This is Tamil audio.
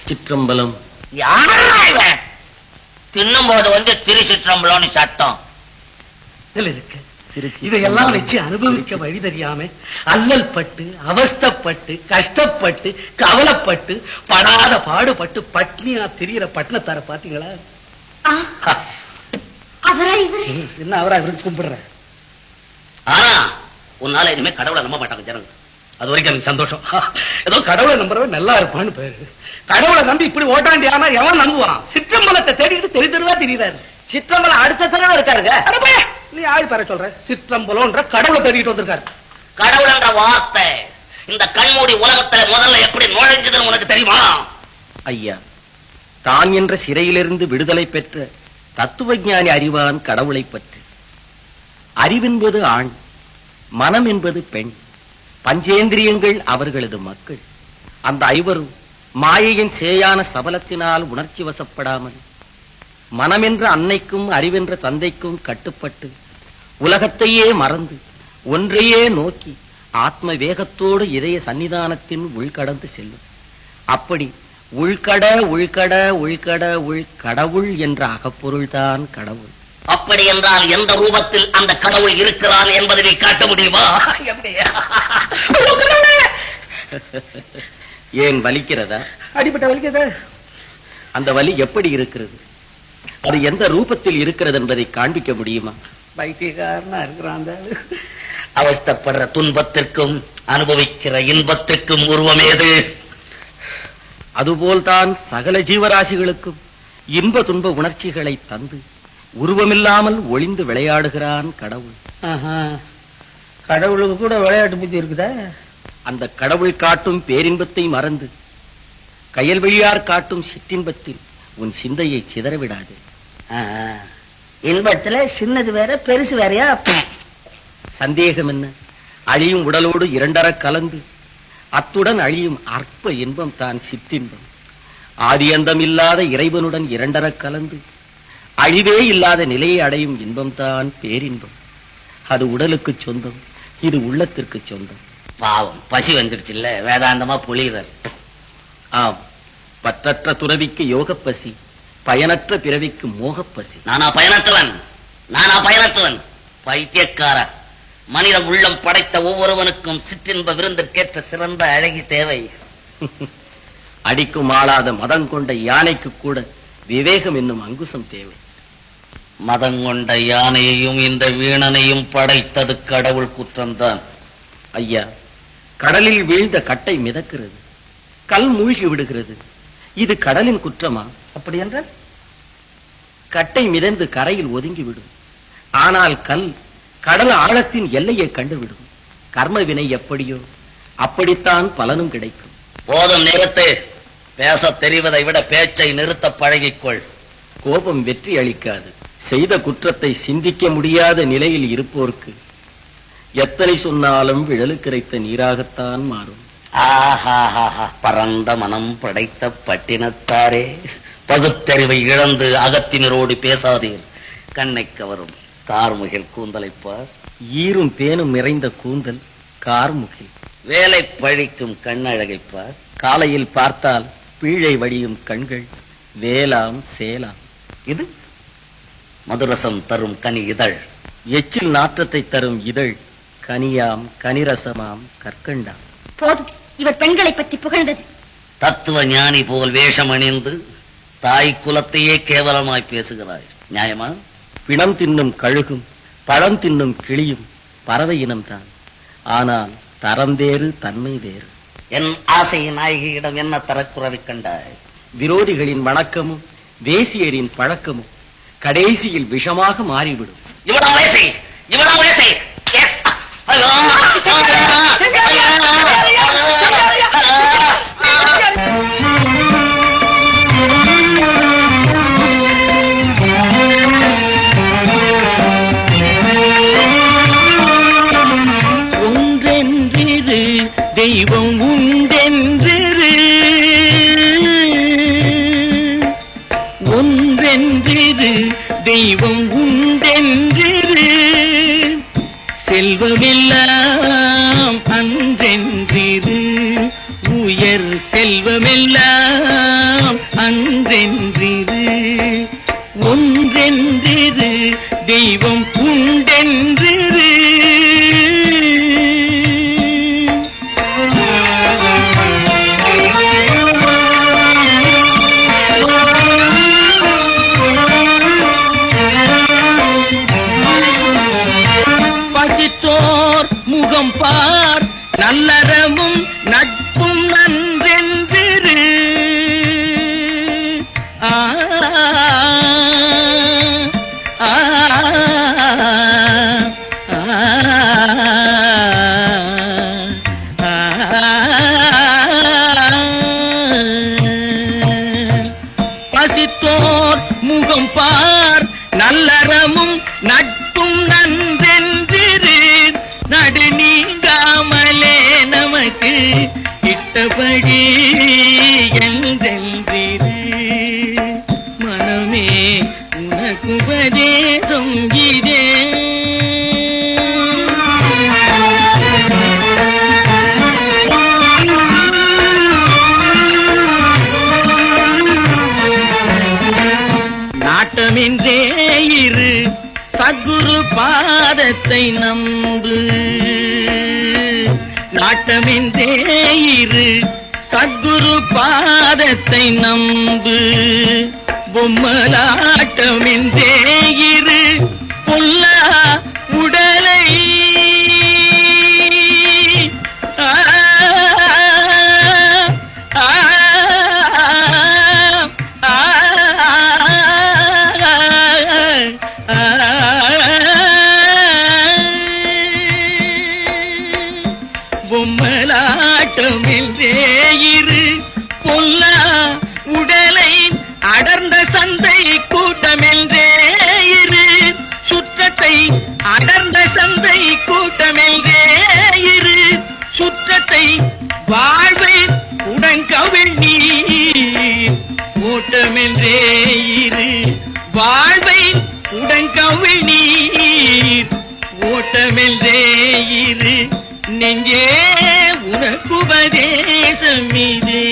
திருச்சிற்றம்பலம். தின்னும் போது திருச்சிற்றம்பலம் சட்டம் இருக்கு. இதையெல்லாம் வச்சு அனுபவிக்க வழி தெரியாம அல்லல் பட்டு, அவஸ்தப்பட்டு, கஷ்டப்பட்டு, கவலைப்பட்டு, படாத பாடுபட்டு பட்னியா திரியிற பட்டினத்தார பாத்தீங்களா? என்ன அவரா இவருக்கு கும்பிடுற? ஆனா உன்னால இனிமே கடவுளை நம்ப மாட்டாங்க ஜனங்க. அது வரைக்கும் எனக்கு சந்தோஷம். ஏதோ கடவுளை நம்புறவன் நல்லா இருப்பான்னு பேரு. கடவுளை நம்பி இப்படி ஓட்டாண்டியானா எவன் நம்புவான்? சிற்றம்பலத்தை தேடிட்டு தெரு தெருவா திரியிறாரு. சிற்றம்பலம் அடுத்த தடவை இருக்காருங்க. நீ ஆள் பெற சொல்ற? சிற்றம்பலம்ன்ற கடவுளை தேடிட்டு வந்திருக்காரு. கடவுள் என்ற வார்த்தை இந்த கண்மூடி உலகத்துல முதல்ல எப்படி நுழைஞ்சதுன்னு உனக்கு தெரியுமா? ஐயா, தான் என்ற சிறையிலிருந்து விடுதலை பெற்ற தத்துவ ஞானி அறிவான் கடவுளை பற்றி. அறிவென்பது ஆண், மனம் என்பது பெண், பஞ்சேந்திரியங்கள் அவர்களது மக்கள். அந்த ஐவரும் மாயையின் சேயான சபலத்தினால் உணர்ச்சி வசப்படாமல் மனமென்ற அன்னைக்கும் அறிவென்ற தந்தைக்கும் கட்டுப்பட்டு உலகத்தையே மறந்து ஒன்றையே நோக்கி ஆத்ம வேகத்தோடு இதய சன்னிதானத்தின் உள்கடந்து செல்லும். அப்படி உள்கட உள்கட உள்கட உள்கடவுள் என்ற அகப்பொருள்தான் கடவுள். அப்படி என்றால் எந்த ரூபத்தில் அந்த கடவுள் இருக்கிறான் என்பதை நீ காட்ட முடியுமா? ஏன் வலிக்கிறதா? அடிப்பட்ட வலிக்கிறதா? அந்த வலி எப்படி இருக்கிறது, அது எந்த ரூபத்தில் இருக்கிறது என்பதை காண்பிக்க முடியுமா? பைத்தியக்காரனா இருக்கிறான். அவஸ்தப்படுற துன்பத்திற்கும் அனுபவிக்கிற இன்பத்திற்கும் உருவம் ஏது? அதுபோல்தான் சகல ஜீவராசிகளுக்கும் இன்ப துன்ப உணர்ச்சிகளை தந்து உருவமில்லாமல் ஒளிந்து விளையாடுகிறான் கடவுள். கடவுளுக்கு கூட விளையாட்டு புத்தி இருக்குதா? அந்த கடவுள் காட்டும் பேரின்பத்தை மறந்து கயல்வெளியார் காட்டும் சிற்றின்பத்தில் உன் சிந்தையை சிதறவிடாது. இன்பத்துல சின்னது வேற பெருசு வேறையா? சந்தேகம் என்ன? அழியும் உடலோடு இரண்டர கலந்து அத்துடன் அழியும் அற்ப இன்பம் தான் சிற்றின்பம். ஆதியந்தம் இல்லாத இறைவனுடன் இரண்டர கலந்து அழிவே இல்லாத நிலையை அடையும் இன்பம் தான் பேரின்பம். அது உடலுக்கு சொந்தம், இது உள்ளத்திற்கு சொந்தம். பாவம், பசி வந்துடுச்சு இல்ல, வேதாந்தமா புலிதர். ஆம், பற்றற்ற துறவிக்கு யோக பசி, பயனற்ற பிறவிக்கு மோகப்பசி. நானா பயனற்றவன்? நானா பயனற்றவன்? பைத்தியக்கார. மனித உள்ளம் படைத்த ஒவ்வொருவனுக்கும் சிற்றின்ப விருந்திற்கேற்ற சிறந்த அழகி தேவை. அடிக்கும் ஆளாத மதம் கொண்ட யானைக்கு கூட விவேகம் என்னும் அங்குசம் தேவை. மதம் கொண்ட யானையையும் இந்த வீணனையும் படைத்தது கடவுள் குற்றம்தான். ஐயா, கடலில் வீழ்ந்த கட்டை மிதக்கிறது, கல் மூழ்கி விடுகிறது. இது கடலின் குற்றமா? அப்படி என்றால் கட்டை மிதந்து கரையில் ஒதுங்கிவிடும். ஆனால் கல் கடல் ஆழத்தின் எல்லையை கண்டுவிடும். கர்ம வினை எப்படியோ அப்படித்தான் பலனும் கிடைக்கும். போதும், நிறுத்து. பேச தெரிவதை விட பேச்சை நிறுத்த பழகிக்கொள். கோபம் வெற்றி அளிக்காது. செய்த குற்றத்தை சிந்திக்க முடியாத நிலையில் இருப்போருக்கு எத்தனை சொன்னாலும் விழலுக்கிரைத்த நீராகத்தான் மாறும். ஆஹா, பரந்த மனம் படைத்த பட்டினத்தாரே, பகுத்தறிவை இழந்து அகத்தினரோடு பேசாதீர். கண்ணை கவரும் கார்முகில் கூந்தலைப்பார். ஈரும் தேனும் நிறைந்த கூந்தல் கார்முகில். வேலை பழிக்கும் கண்ணழகைப்பார். காலையில் பார்த்தால் பீழை வடியும் கண்கள் வேலாம் சேலாம். இது மதுரசம் தரும் கனி இதழ். எச்சில் நாற்றத்தை தரும் இதழ் கனியாம் கனிரசமாம் கற்கண்டாம். போதும், இவர் பெண்களை பற்றி புகழ்ந்தது. தத்துவ ஞானி போல் வேஷம் அணிந்து தாய் குலத்தையே கேவலமாய் பேசுகிறாய். நியாயமா? பிணம் தின்னும் கழுகும் பழம் தின்னும் கிளியும் பறவை இனம்தான். ஆனால் தரம் வேறு, தன்மை வேறு. என் ஆசையின் நாயகியிடம் என்ன தரக்குறவை கண்டாய்? விரோதிகளின் வணக்கமும் வேசியரின் பழக்கமும் கடைசியில் விஷமாக மாறிவிடும். இவனா வேசி, இவனா வேசி. ஒன்றென்றிரு தெய்வம் உண்டென்றிரு, ஒன்றென்றிரு தெய்வம் உண்டென்றிரு, செல்வமெல்லாம் அன்றென்றிரு, உயர் செல்வமெல்லாம் அன்றென்றிரு ஒன்றென்றிரு தெய்வம் உண்டென்றிரு. பசித்தோர் முகம் பார் நல்லறமும் நட்பும் நன்றென்றிரு. ஆ ஆ பசித்தோர் முகம் பார் நல்லறமும் நட்பும் நன்றென்றிரு. நடு நீங்காமலே நமக்கு இட்டபடி என்றென்றிரு. மனமே உனக்கு உபதேசம் இதே. நாட்டமின்றே இரு சத்குரு பாதத்தை நம்பு. நாட்டமின்றே இரு சத்குரு பாதத்தை நம்பு. பொம்மலாட்டமின்றே இரு பொல்லா உடலை. ஆ ஆ பொம்மலாட்டமின்றே இரு பொல்லா உடலை. அடர்ந்த சந்தை கூட்டமென்றே இரு சுற்றத்தை. அடர்ந்த சந்தை கூட்டமென்றே இரு சுற்றத்தை. வாழ்வை உடன்கவிழ் நீர் ஓட்டமென்றே இரு. வாழ்வை உடன்கவிழ் நீர் ஓட்டமென்றே இரு. நெஞ்சே உனக்கு உபதேசம் இதே.